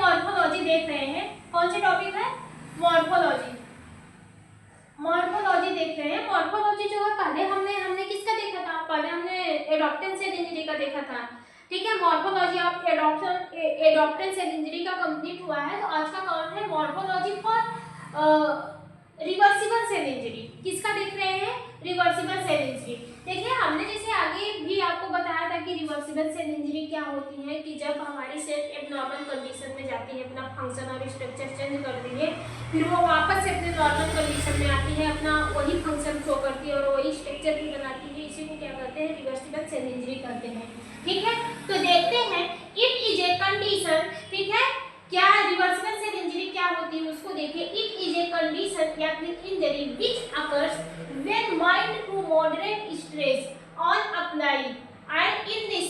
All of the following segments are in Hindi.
मॉर्फोलॉजी देख रहे हैं। कौन सी टॉपिक है? मॉर्फोलॉजी। मॉर्फोलॉजी देख रहे हैं। मॉर्फोलॉजी जो है पहले हमने किसका देखा था? पहले हमने एडॉप्टेंस सेल इंजरी का देखा था। ठीक है, morphology of adaptance cell injury का कंप्लीट हुआ है। तो आज का कौन है? Morphology for reversible cell injury. किसका देख रहे हैं? Reversible cell injury. देखिए, हमने जैसे आगे भी आपको बताया था कि रिवर्सिबल सेल इंजरी क्या होती है, कि जब हमारी सेल एबनॉर्मल कंडीशन में जाती है, अपना फंक्शन और स्ट्रक्चर चेंज करती है, फिर वो वापस से अपने नॉर्मल कंडीशन में आती है, अपना वही फंक्शन शो करती है और वही स्ट्रक्चर भी बनाती है। इसी को क्या कहते हैं? रिवर्सिबल सेल इंजरी कहते हैं। ठीक है, तो देखते हैं इट इज ए कंडीशन। ठीक है, क्या रिवर्सिबल सेल इंजरी क्या होती है उसको देखिए। इट इज ए कंडीशन या फिर injury which occurs when mild to moderate stress on apply and in this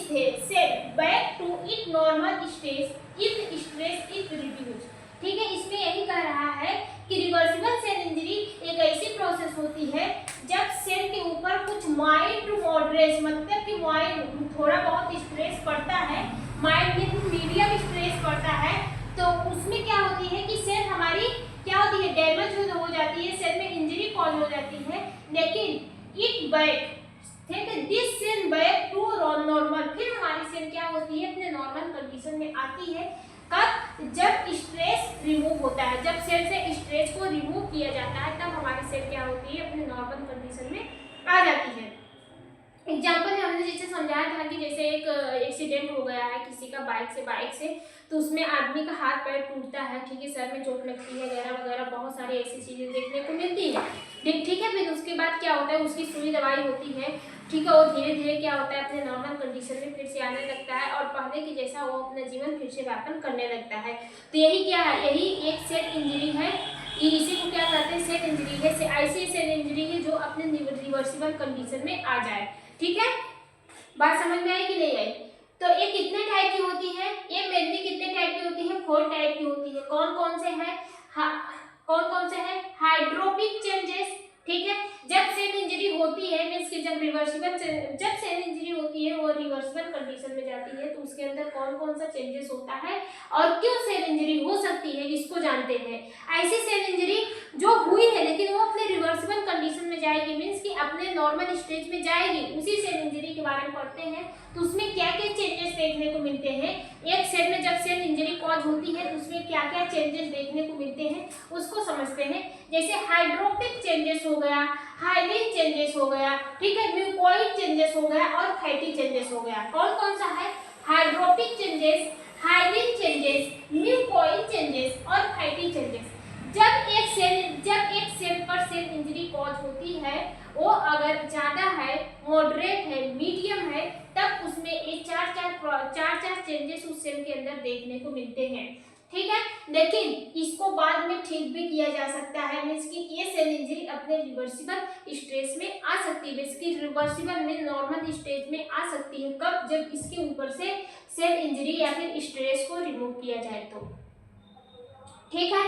cell back to it normal stage if stress is reduce. ठीक है, इसमें यही कह रहा है कि रिवर्सिबल सेल इंजरी एक ऐसी प्रोसेस होती है जब सेल के ऊपर कुछ माइल्ड टू मॉडरेट, मतलब कि माइल्ड थोड़ा बहुत स्ट्रेस पड़ता है, माइल्ड टू मीडियम स्ट्रेस पड़ता है, तो उसमें क्या होती है कि सेल हमारी क्या होती है? डैमेज हो जाती है, सेल में इंजरी कॉज हो जाती है। लेकिन इट बैक, ठीक है, this cell back to normal, फिर हमारी सेल क्या होती है? अपने नॉर्मल कंडीशन में आती है। कब? जब स्ट्रेस रिमूव होता है, जब सेल से स्ट्रेस को रिमूव किया जाता है, तब हमारी सेल क्या होती है? अपने नॉर्मल कंडीशन में आ जाती है। एग्जाम्पल में हमने जैसे समझाया था कि जैसे एक एक्सीडेंट हो गया है किसी का बाइक से, तो उसमें आदमी का हाथ पैर टूटता है, ठीक है, सर में चोट लगती है वगैरह वगैरह, बहुत सारी ऐसी चीजें देखने को मिलती है। ठीक है, फिर उसके बाद क्या होता है? उसकी सुई दवाई होती है। ठीक है, वो धीरे धीरे क्या होता है? अपने नॉर्मल कंडीशन में फिर से आने लगता है और पहले की जैसा वो अपना जीवन फिर से व्यापन करने लगता है। तो यही क्या है? यही एक सेल इंजरी है। इसी को क्या कहते हैं? सेल इंजरी है। ऐसी सेल इंजरी है जो अपने रिवर्सिबल कंडीशन में आ जाए। ठीक है, बात समझ में आई कि नहीं आई? तो ये कितने टाइप की होती है? ये मेनली कितने टाइप की होती है? 4 टाइप की होती है। कौन कौन से है? कौन कौन से है? Hydropic changes. ठीक है, जब सेल इंजरी होती है, मींस कि जब सेल इंजरी होती है वो रिवर्सिबल कंडीशन में जाती है, तो उसके अंदर कौन कौन सा चेंजेस होता है और क्यों सेल इंजरी हो सकती है, इसको जानते हैं। ऐसी सेल इंजरी जो हुई है लेकिन वो अपने रिवर्सिबल कंडीशन में जाएगी, मींस कि अपने नॉर्मल स्टेज में जाएगी, उसी सेल इंजरी के बारे में पढ़ते हैं। तो उसमें क्या क्या चेंजेस देखने को मिलते हैं? एक सेल में जब सेल इंजरी कॉज होती है उसमें क्या क्या चेंजेस देखने को मिलते हैं उसको समझते हैं। जैसे हाइड्रोपिक चेंजेस हो गया, हाइलिन चेंजेस हो गया, ठीक है, म्यूकोइड चेंजेस हो गया और फैटी चेंजेस हो गया। कौन कौन सा है? Hydropic changes, hyaline changes, mucoid changes और फैटी चेंजेस। जब एक सेल पर सेल इंजरी कॉज होती है, वो अगर ज्यादा है, मॉडरेट है, मीडियम है, तब उसमें ये चार चेंजेस उस सेल के अंदर देखने को मिलते हैं। ठीक है, लेकिन इसको बाद में ठीक भी किया जा सकता है, मींस कि ये सेल इंजरी अपने रिवर्सिबल स्टेज में आ सकती है। इसकी रिवर्सिबल में नॉर्मल स्टेज में आ सकती है। कब? जब इसके ऊपर से सेल इंजरी या फिर स्ट्रेस को रिमूव किया जाए तो। ठीक है,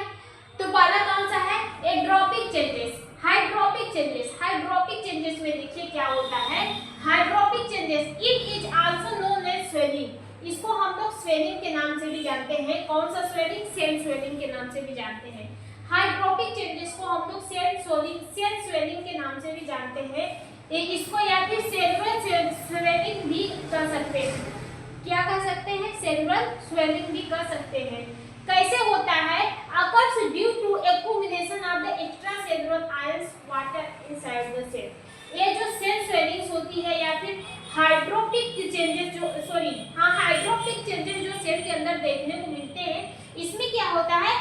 तो पहला कौन सा है? Hydropic changes, hydropic changes. Hydropic changes में देखिए क्या होता है? Hydropic changes it is also known as swelling. इसको हम लोग स्वेलिंग के नाम से भी जानते हैं। कौन सा स्वेलिंग? सेल स्वेलिंग के नाम से भी जानते हैं। हाइड्रोपिक चेंजेस को हम लोग सेल स्वेलिंग के नाम से भी जानते हैं। इसको या फिर सेरेब्रल स्वेलिंग भी कह सकते हैं। क्या कह सकते हैं? सेरेब्रल स्वेलिंग भी कह सकते हैं। कैसे होता है? occurs due to accumulation of the extracellular ions water inside the cell। ये जो सेल स्वेलिंग्स होती है या फिर हाइड्रोपिक चेंजेस हाइड्रोपिक चेंजेस जो सेल के अंदर देखने को मिलते हैं, इसमें क्या होता है?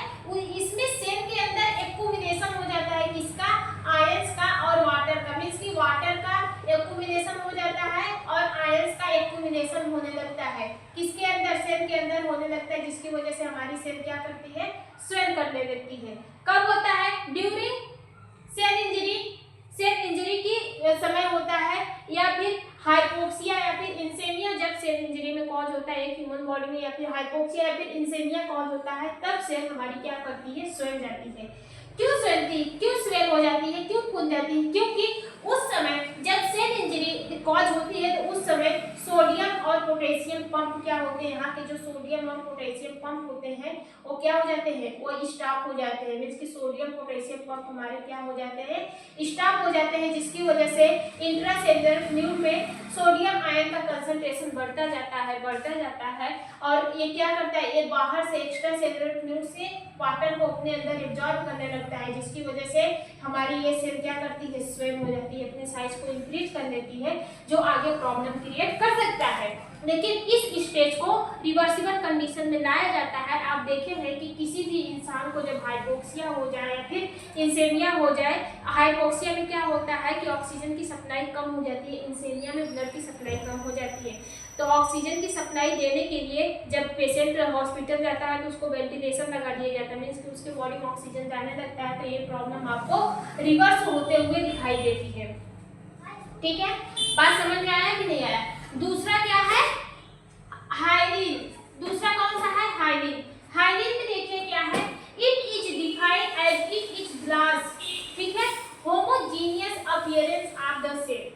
इसमें सेल के अंदर एक्यूमुलेशन हो जाता है, किसका? आयंस का और वाटर का, मींस कि वाटर का एक्यूमुलेशन हो जाता है और आयंस का एक्यूमुलेशन होने लगता है। किसके अंदर? सेल के अंदर होने लगता है, जिसकी वजह से हमारी सेल क्या करती है? स्वेल करने लगती है। कब होता है? During cell injury, cell injury की समय होता है, या फिर हाइपोक्सिया या फिर इंसेमिया। जब सेल इंजरी में कॉज होता है एक ह्यूमन बॉडी में, या फिर हाइपोक्सिया या फिर इंसेमिया कॉज होता है, तब सेल हमारी क्या करती है? स्वेल जाती है। क्यों स्वेलती, क्यों स्वेल हो जाती है, क्यों फूल जाती है? क्योंकि उस समय जब सेल इंजरी कॉज होती है तो उस समय सोडियम और पोटेशियम पंप क्या होते हैं, यहाँ के जो सोडियम और पोटेशियम पंप होते हैं वो क्या हो जाते हैं, वो स्टॉप हो जाते हैं। मीन्स कि सोडियम पोटेशियम पंप हमारे क्या हो जाते हैं, स्टॉप हो जाते हैं, जिसकी वजह से इंट्रासेल्युलर फ्लूइड में सोडियम आयन का कंसंट्रेशन बढ़ता जाता है और ये क्या करता है, ये बाहर से एक्स्ट्रा सेलुलर फ्लूइड से वाटर को अपने अंदर एब्जॉर्ब करने लगता है, जिसकी वजह से हमारी ये सेल क्या करती है, स्वेल हो जाती है, अपने साइज को इंक्रीज कर लेती है, जो आगे प्रॉब्लम क्रिएट कर सकता है। लेकिन इस स्टेज को रिवर्सिबल कंडीशन में लाया जाता है। आप देखे हैं कि किसी भी इंसान को जब हाइपोक्सिया हो जाए या फिर इंसेमिया हो जाए, हाइपोक्सिया में क्या होता है कि ऑक्सीजन की सप्लाई कम हो जाती है, इंसेमिया में ब्लड की सप्लाई कम हो जाती है। तो ऑक्सीजन की सप्लाई देने के लिए जब पेशेंट हॉस्पिटल जाता है तो उसको वेंटिलेशन लगा दिया जाता है, मीन्स कि उसके बॉडी में ऑक्सीजन जाने लगता है, तो ये प्रॉब्लम आपको रिवर्स होते हुए दिखाई देती है। ठीक है, बात समझ में आया कि नहीं आया? दूसरा क्या है, हाइलिन। दूसरा कौन सा है, हाइलिन। हाइलिन में देखिए क्या है, it is defined as it is glass, ठीक है, homogeneous appearance of the cell.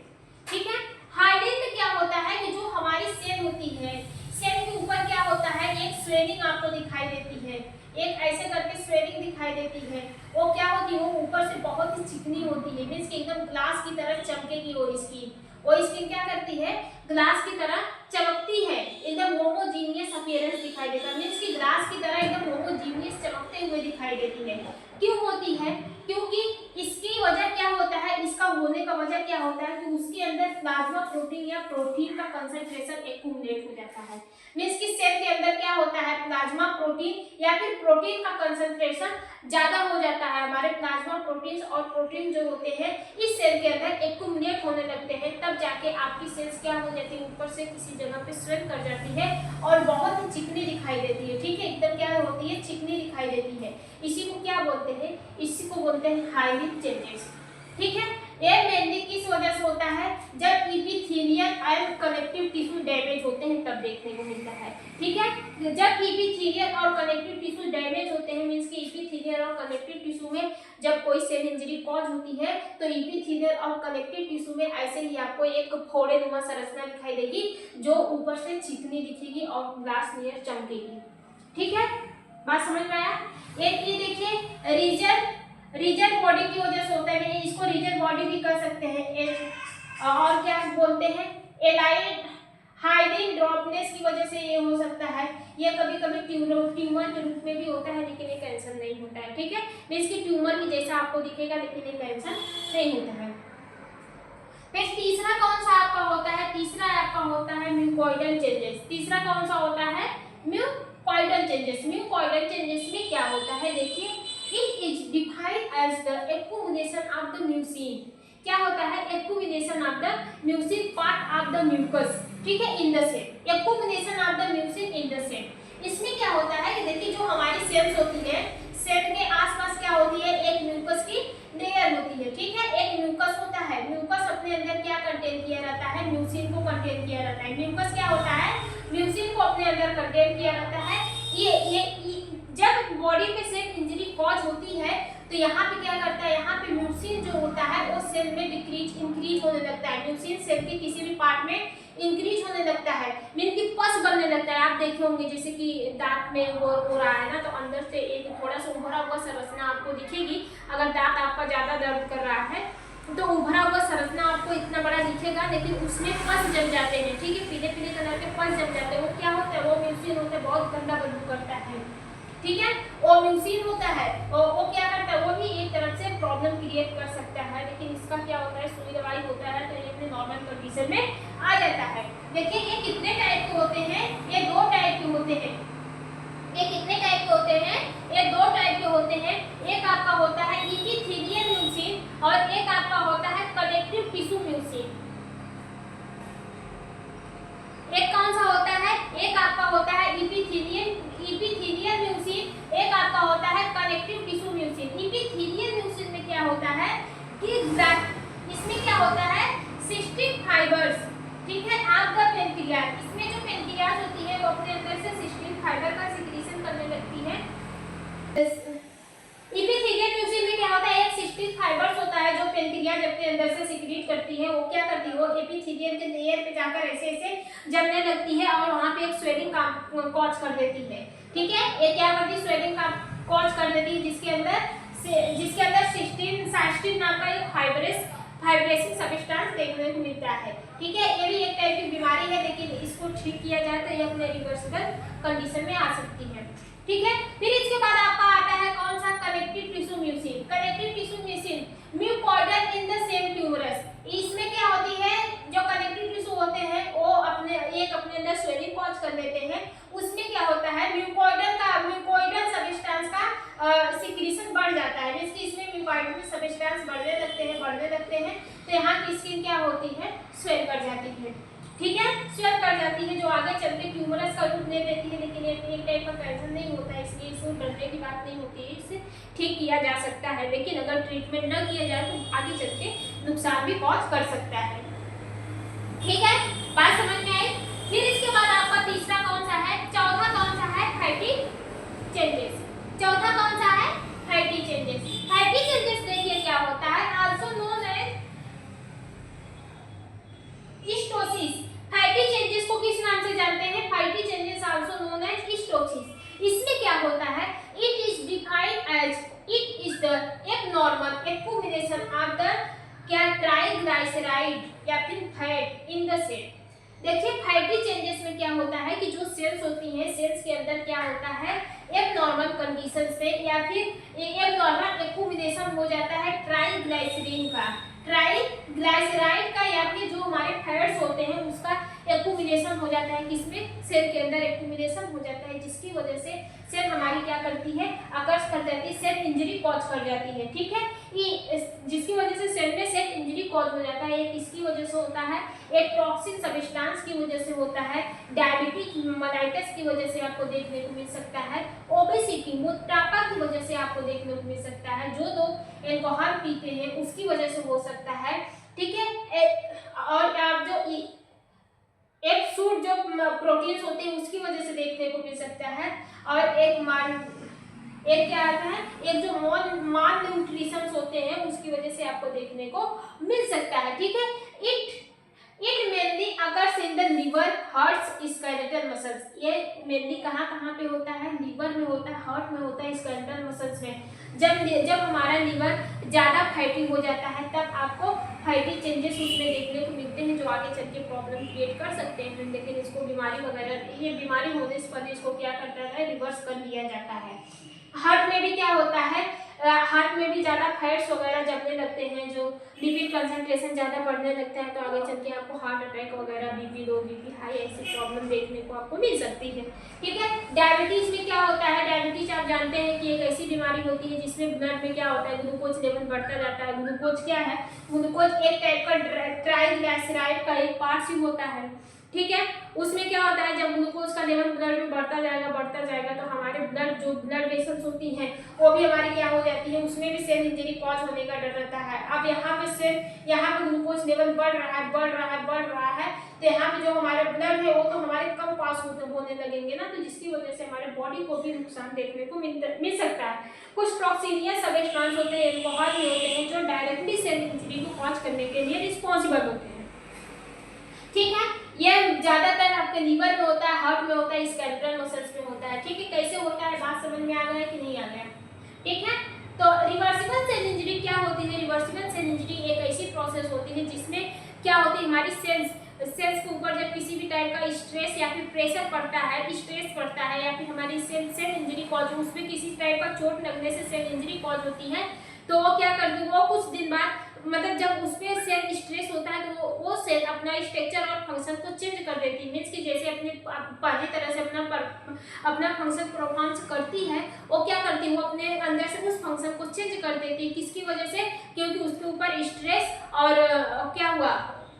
ठीक है, हाइलिन में क्या होता है कि जो हमारी सेल होती है, सेल के ऊपर क्या होता है, एक स्वेलिंग आपको दिखाई देती है, एक ऐसे करके स्वेलिंग दिखाई देती है। वो क्या होती है, वो ऊपर से बहुत ही चिकनी होती है, मीन्स कि एकदम ग्लास की तरह चमकेगी वो स्किन क्या करती है, ग्लास की तरह चमकती है, एकदम होमोजीनियस अपीयरेंस दिखाई देता है, मीन्स कि ग्लास की तरह एकदम होमोजीनियस चमकते हुए दिखाई देती है। क्यों होती है, क्योंकि इसकी वजह क्या होता है, इसका होने का वजह क्या होता है कि उसके अंदर प्लाज्मा प्रोटीन या प्रोटीन का कंसंट्रेशन एक्यूमुलेट हो जाता है। मीन्स कि सेल के अंदर क्या होता है, प्लाज्मा प्रोटीन या फिर प्रोटीन का कंसंट्रेशन ज्यादा हो जाता है। हमारे प्लाज्मा प्रोटीन और प्रोटीन जो होते हैं इस सेल के अंदर एक्यूमुलेट होने लगते हैं, तब जाके आपकी सेल्स क्या हो जाती है, ऊपर से किसी जगह पे स्वेल कर जाती है और बहुत ही चिकनी दिखाई देती है। ठीक है, एकदम क्या होती है, चिकनी दिखाई देती है। इसी को क्या बोलते हैं, इसी को बोलते हैं हाइलिन चेंजेस। ठीक है, ये मेनली किस वजह से होता है, जब epithelial and connective tissue damage होते हैं तब देखने को मिलता है। ठीक है, जब इपिथेलियल और कनेक्टिव टिश्यू डैमेज होते हैं, मींस कि इपिथेलियल और कनेक्टिव टिश्यू में जब कोई सेल इंजरी कॉज होती है तो इपिथेलियल और कनेक्टिव टिश्यू में ऐसे ही आपको एक फोड़ेनुमा संरचना दिखाई देगी जो ऊपर से चिकनी दिखेगी और ग्लास नियर चमकेगी। ठीक है, बात समझ में आया? एक ये देखिए रिजल बॉडी की वजह से होता है, इसको रिजल बॉडी भी कर सकते हैं। और क्या बोलते हैं, एलाइड हाइडिंग ड्रॉपनेस की वजह से ये हो सकता है। ये कभी कभी ट्यूमर के रूप में भी होता है, लेकिन ये कैंसर नहीं होता है। ठीक है, इसकी ट्यूमर की जैसा आपको दिखेगा, लेकिन ये कैंसर नहीं होता है। फिर तीसरा कौन सा आपका होता है, तीसरा आपका होता है म्यूकोइडल चेंजेस। तीसरा कौन सा होता है, म्यूकोइडल चेंजेस। म्यूकोइडल चेंजेस में क्या होता है, देखिए, it is defined as the accumulation of the mucin। क्या होता है, accumulation of the mucin part of the mucus, ठीक है, in the cell, accumulation of the mucin in the cell। इसमें क्या होता है कि देखिए, जो हमारी सेल्स होती है, सेल के आसपास क्या होती है, एक म्यूकस की लेयर होती है। ठीक है, एक म्यूकस होता है, म्यूकस अपने अंदर क्या कंटेन किया रहता है, म्यूसिन को कंटेन किया रहता है। म्यूकस क्या होता है, म्यूसिन को अपने अंदर कंटेन किया रहता है। ये जब बॉडी पे सेल इंजरी कॉज होती है तो यहाँ पे क्या करता है, यहाँ पे म्यूसिन जो होता है वो सेल में इंक्रीज होने लगता है। म्यूसिन सेल के किसी भी पार्ट में इंक्रीज होने लगता है, मीन की पस बनने लगता है। आप देखे होंगे जैसे कि दांत में वो हो रहा है ना, तो अंदर से एक थोड़ा सा उभरा हुआ संरचना आपको दिखेगी। अगर दांत आपका ज्यादा दर्द कर रहा है तो उभरा हुआ संरचना आपको इतना बड़ा दिखेगा, लेकिन उसमें पस जम जाते हैं। ठीक है, पीले पीले कलर के पस जम जाते हैं। वो क्या होता है, वो म्यूसिन होता है, बहुत गंदा बदबू करता है। ठीक है, वो म्यूसिन होता है, वो क्या करता है, वो भी एक तरफ से प्रॉब्लम क्रिएट कर सकता है, लेकिन इसका क्या होता है, सुई दवाई होता है तो ये अपने नॉर्मल कंडीशन में आ जाता है। देखिए, ये कितने टाइप के होते हैं, ये दो टाइप के होते हैं। ये कितने टाइप के होते हैं, ये दो टाइप के होते हैं। एक आपका होता है इपिथेलियल म्यूसिन और एक आपका होता है कनेक्टिव टिश्यू म्यूसिन। एक कौन सा होता है, एक आपका होता है इपिथेलियल म्यूसिन, एक आपका होता है connective tissue mucin. Epithelial mucin में क्या होता है कि इसमें क्या होता है, सिस्टिक फाइबर्स, ठीक है, आपका पेनक्रियाज, इसमें जो पेनक्रियाज होती है वो अपने अंदर से सिस्टिक फाइबर का सिक्रीशन करने लगती है। इपिथेलियल म्यूसिन में जाकर ऐसे ऐसे जमने लगती है और वहाँ पे एक स्वेलिंग कॉज कर देती है। ठीक है, ये क्या करती है, स्वेलिंग कॉज कर देती है, जिसके अंदर सिस्टीन नाम का एक फाइब्रेसिंग सब्सटेंस देखने को मिलता है। ठीक है, ये भी एक टाइप की बीमारी है, लेकिन इसको ठीक किया जाए तो ये अपने रिवर्सिबल कंडीशन में आ सकती है। ठीक है, फिर इसके बाद आपका आता है कौन सा, connective tissue mucin. Connective tissue mucin mucoidal in the same tumours. इसमें क्या होती है, जो कनेक्टिव टिश्यू होते हैं वो अपने अंदर स्वेलिंग कॉज कर देते हैं। उसमें क्या होता है, म्यूकोइडल सब्सटेंस का सिक्रीशन बढ़ जाता है, मींस कि इसमें म्यूकोइडल सब्सटेंस बढ़ने लगते हैं तो यहाँ की स्किन क्या होती है, स्वेल कर जाती है। ठीक है, स्वेल कर जाती है, जो आगे चल के ट्यूमरस का रूप ले लेती है, लेकिन एक टाइप का कैंसर नहीं होता है, इसलिए इसमें डरने की बात नहीं होती है, इसे ठीक किया जा सकता है, लेकिन अगर ट्रीटमेंट न किया जाए तो आगे चल के नुकसान भी कॉज कर सकता है। ठीक है, बात समझ में आई। फिर इसके बाद आपका तीसरा कौन सा है, चौथा कौन सा है, फैटी चेंजेस। चौथा कौन सा है, फैटी चेंजेस। फैटी चेंजेस देखिए क्या होता है, also known as histosis. Fatty changes को किस नाम से जानते हैं, fatty changes also known as histosis. इसमें क्या होता है, it is defined as it is the abnormal accumulation of the क्या ट्राइग्लिसराइड या फिर फैट इन द सेल। देखिए फैटी चेंजेस में क्या होता है कि जो सेल्स होती हैं, सेल्स के अंदर क्या होता है, एबनॉर्मल कंडीशन से या फिर एबनॉर्मल एक्यूमुलेशन हो जाता है ट्राइग्लिसरीन का, ट्राइग्लिसराइड का, या फिर जो हमारे फैट्स होते हैं उसका एक्यूमुलेशन हो जाता है, किसमें, सेल के अंदर एक्यूमुलेशन हो जाता है, जिसकी वजह से सेल हमारी क्या करती है, आकर्ष कर जाती है, सेल इंजरी कॉज कर जाती है। ठीक है, जिसकी वजह से सेल में सेल इंजरी कॉज हो जाता है, ये किसकी वजह से होता है, एक टॉक्सिन सब्सटेंस की वजह से होता है, डायबिटिक मेलाइटिस की वजह से आपको देखने को मिल सकता है, ओबेसिटी मोटापा की वजह से आपको देखने को मिल सकता है, जो लोग अल्कोहल पीते हैं उसकी वजह से हो सकता है। ठीक है, और आप जो एक सूट जो प्रोटीन्स होते हैं उसकी वजह से देखने को मिल सकता है, और एक क्या आता है, एक जो माल न्यूट्रिशन होते हैं उसकी वजह से आपको देखने को मिल सकता है। ठीक है, it mainly occurs in the liver, heart, skeletal muscles. ये मेनली कहाँ पे होता है, लिवर में होता है, हार्ट में होता है, स्केलेटल मसल्स में। जब हमारा लिवर ज़्यादा फैटी हो जाता है तब आपको फैटी चेंजेस उसमें देखने को मिलते हैं, जो आगे चल के प्रॉब्लम क्रिएट कर सकते हैं, लेकिन इसको बीमारी वगैरह, ये बीमारी होने से पहले इसको क्या करता है, रिवर्स कर लिया जाता है। हार्ट में भी क्या होता है, हार्ट में भी ज़्यादा फैट्स वगैरह जमने लगते हैं, जो लिपिड कंसंट्रेशन ज़्यादा बढ़ने लगता है, तो आगे चल के आपको हार्ट अटैक वगैरह, बीपी लो, बीपी हाई, ऐसी प्रॉब्लम देखने को आपको मिल सकती है। ठीक है, डायबिटीज़ में क्या होता है, डायबिटीज आप जानते हैं कि एक ऐसी बीमारी होती है जिसमें ब्लड में क्या होता है, ग्लूकोज लेवल बढ़ता जाता है। ग्लूकोज क्या है, ग्लूकोज एक टाइप का ट्राइग्लिसराइड का एक पार्ट ही होता है। ठीक है, उसमें क्या होता है, जब ग्लूकोज का लेवल ब्लड में बढ़ता जाएगा तो हमारे ब्लड वेसल्स होती हैं वो भी हमारी क्या हो जाती है, उसमें भी सेल इंजरी कॉज होने का डर रहता है। अब यहाँ पे ग्लूकोज लेवल बढ़ रहा है, तो यहाँ पे जो हमारे ब्लड है वो तो हमारे कम पास होने लगेंगे ना, तो जिसकी वजह से हमारे बॉडी को भी नुकसान देखने को मिल सकता है। कुछ टॉक्सिनियस सब्सटेंस होते हैं, अल्कोहल में होते हैं, जो डायरेक्टली सेल इंजरी को कॉज करने के लिए रिस्पॉन्सिबल होते हैं। ठीक है, ये ज्यादातर आपके लीवर में होता है, हार्ट में होता है, स्केलेटल मसल्स में होता है। ठीक है, कैसे होता है, बात समझ में आ गया कि नहीं आ गया। ठीक है, तो रिवर्सिबल सेल इंजरी क्या होती है, रिवर्सिबल सेल इंजरी एक ऐसी प्रोसेस होती है जिसमें क्या होती है, हमारी सेल्स के ऊपर जब किसी भी टाइप का स्ट्रेस या फिर प्रेशर पड़ता है, या फिर हमारी सेल इंजरी कॉज, उसमें किसी टाइप का चोट लगने से सेल इंजरी कॉज होती है, तो वो क्या करती है, वो कुछ दिन बाद, मतलब जब उसमें सेल स्ट्रेस होता है तो वो सेल अपना स्ट्रक्चर और फंक्शन को चेंज कर देती है, मीन्स कि जैसे अपने पहली तरह से अपना फंक्शन परफॉर्म करती है, वो क्या करती है, वो अपने अंदर से उस फंक्शन को चेंज कर देती है। किसकी वजह से, क्योंकि उसके ऊपर स्ट्रेस और क्या हुआ,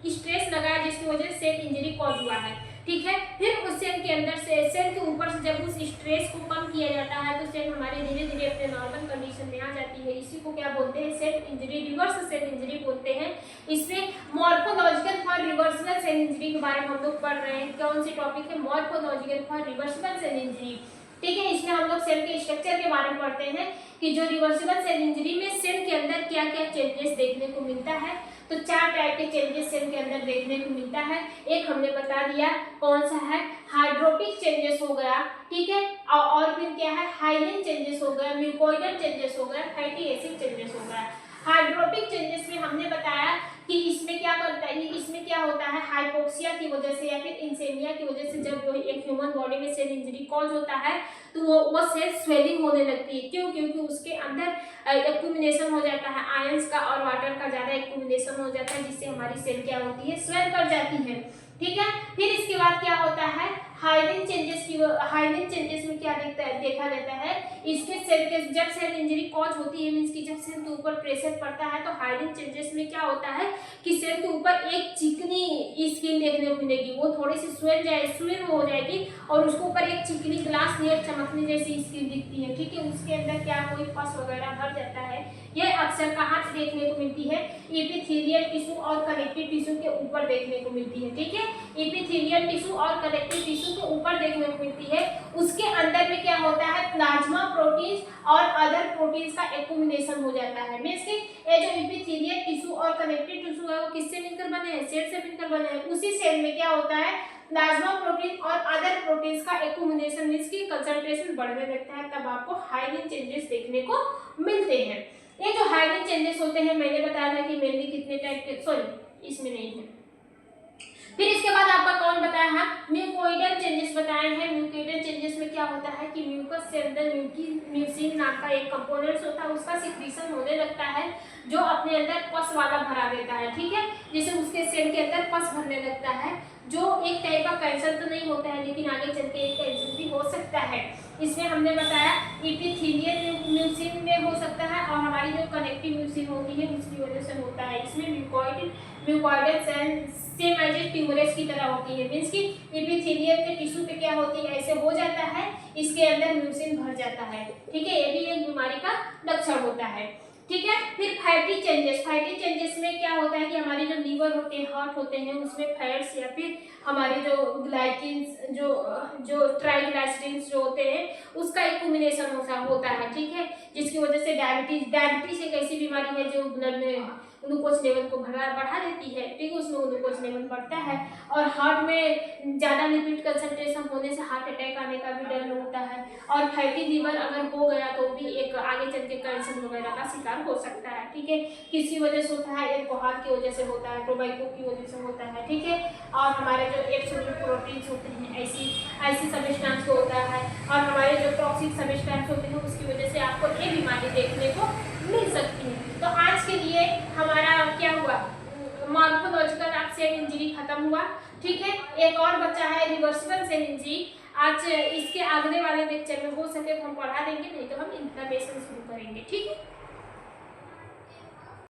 स्ट्रेस लगा, जिसकी वजह से सेल इंजरी कॉज हुआ है। ठीक है, फिर उस सेल के अंदर से, सेल के ऊपर से जब उस स्ट्रेस को कम किया जाता है तो सेल हमारे धीरे धीरे अपने नॉर्मल कंडीशन में आ जाती है। इसी को क्या बोलते हैं, cell injury, reverse cell injury बोलते हैं। इसमें morphological for reversible cell injury के बारे में हम लोग पढ़ रहे हैं। कौन सी टॉपिक है, morphological for reversible cell injury. ठीक है, इसमें हम लोग सेल के स्ट्रक्चर के बारे में पढ़ते हैं कि जो रिवर्सिबल सेल इंजरी में सेल के अंदर क्या क्या चेंजेस देखने को मिलता है, तो 4 टाइप के चेंजेस सेल के अंदर देखने को मिलता है। एक हमने बता दिया कौन सा है, हाइड्रोपिक चेंजेस हो गया, ठीक है, और फिर क्या है, हाइलिन चेंजेस हो गया, म्यूकोइडल चेंजेस हो गया, फैटी एसिड चेंजेस हो गया। हाइड्रोपिक चेंजेस में हमने बताया कि इसमें क्या करता है, इसमें क्या होता है, हाइपोक्सिया की वजह से या फिर इंसेमिया की वजह से जब एक ह्यूमन बॉडी में सेल इंजरी कॉज होता है तो वो सेल स्वेलिंग होने लगती है। क्यों? क्योंकि उसके अंदर एक्यूमुलेशन हो जाता है आयंस का और वाटर का ज्यादा एक्यूमुलेशन हो जाता है, जिससे हमारी सेल क्या होती है, स्वेल कर जाती है, ठीक है। फिर इसके बाद क्या होता है, हाइलिन चेंजेस में क्या देखा जाता है, इसके सेल के जब सेल इंजरी कॉज होती है, मींस कि जब सेल के ऊपर प्रेशर पड़ता है तो हाइलिन चेंजेस में क्या होता है कि सेल के ऊपर एक चिकनी स्किन देखने को मिलेगी, वो थोड़ी सी स्वेल हो जाएगी और उसके ऊपर एक चिकनी ग्लास नियर चमकने जैसी स्किन दिखती है, ठीक है। उसके अंदर क्या कोई पस वगैरह भर जाता है। ये अक्सर कहाँ देखने को मिलती है, एपिथेलियल टिश्यू और कनेक्टिव टिश्यू के ऊपर देखने को मिलती है, ठीक है। एपिथेलियल टिश्यू और कनेक्टिव टिश्यू के ऊपर देखने को मिलती है। उसके अंदर में क्या होता है, प्लाज्मा प्रोटीन्स और अदर प्रोटीन्स का एक्यूमुलेशन हो जाता है। मींस कि ये जो एपिथेलियल टिश्यू और कनेक्टिव टिश्यू है वो किससे मिलकर बने हैं, सेल से मिलकर बने हैं। उसी सेल में क्या होता है, प्लाज्मा प्रोटीन और अदर प्रोटीन्स का एक्यूमुलेशन मींस की कंसंट्रेशन बढ़ने लगता है, तब आपको हाइलिन चेंजेस देखने को मिलते हैं। ये जो हाइलिन चेंजेस होते हैं मैंने बताया था कि मेनली कितने टाइप के, सॉरी इसमें नहीं है। फिर इसके बाद आपका कौन बताया है, म्यूकोइडल चेंजेस बताए हैं। म्यूकोइडल चेंजेस में क्या होता है कि म्यूकस से अंदर म्यूसिन नाम का एक कंपोनेंट्स होता है, उसका सिक्रीशन होने लगता है जो अपने अंदर पस वाला भरा देता है, ठीक है। जैसे उसके सेल के अंदर पस भरने लगता है, जो एक टाइप का कैंसर तो नहीं होता है लेकिन आगे चल के एक कैंसर भी हो सकता है। इसमें हमने बताया एपिथेलियल म्यूसिन में हो सकता है और हमारी जो कनेक्टिव म्यूसिन होती है उसकी वजह से होता है। इसमें म्यूकोइडल सेल सेम एज ट्यूमरस की तरह होती है, मींस कि एपिथेलियल के टिश्यू पे क्या होती है, ऐसे हो जाता है, इसके अंदर म्यूसिन भर जाता है, ठीक है। ये भी एक बीमारी का लक्षण होता है, ठीक है। फिर फैटी चेंजेस में क्या होता है कि हमारे जो लीवर होते हैं, हार्ट होते हैं, उसमें फैट्स या फिर हमारे जो ग्लाइकिन्स जो ट्राइग्लिसरीड्स जो होते हैं उसका एक्यूमुलेशन होता है, ठीक है। जिसकी वजह से डायबिटीज एक ऐसी बीमारी है जो ब्लड में ग्लूकोज लेवल को बढ़ा देती है, ठीक है, उसमें ग्लूकोज लेवल बढ़ता है। और हार्ट में ज़्यादा लिपिड कंसंट्रेशन होने से हार्ट अटैक आने का भी डर होता है। और फैटी लीवर अगर हो गया तो भी एक आगे चल के कैंसर वगैरह का शिकार हो सकता है, ठीक है। किसी वजह से होता है, अल्कोहल की वजह से होता है, टोबैको की वजह से होता है, ठीक है। और हमारे जो एब्सोल्यूट प्रोटीन्स होते हैं ऐसी सब्सटेंस को होता है, और हमारे जो टॉक्सिक सब्सटेंस होते हैं उसकी वजह से आपको ये बीमारी देखने को मिल सकती है। तो आज के लिए हमारा क्या हुआ, मॉर्फोलॉजिकल सेल इंजरी खत्म हुआ, ठीक है। एक और बच्चा है रिवर्सिबल सेल इंजरी। आज इसके अगले वाले लेक्चर में हो सके तो हम पढ़ा देंगे, नहीं तो हम इन्फ्लेमेशन शुरू करेंगे, ठीक है।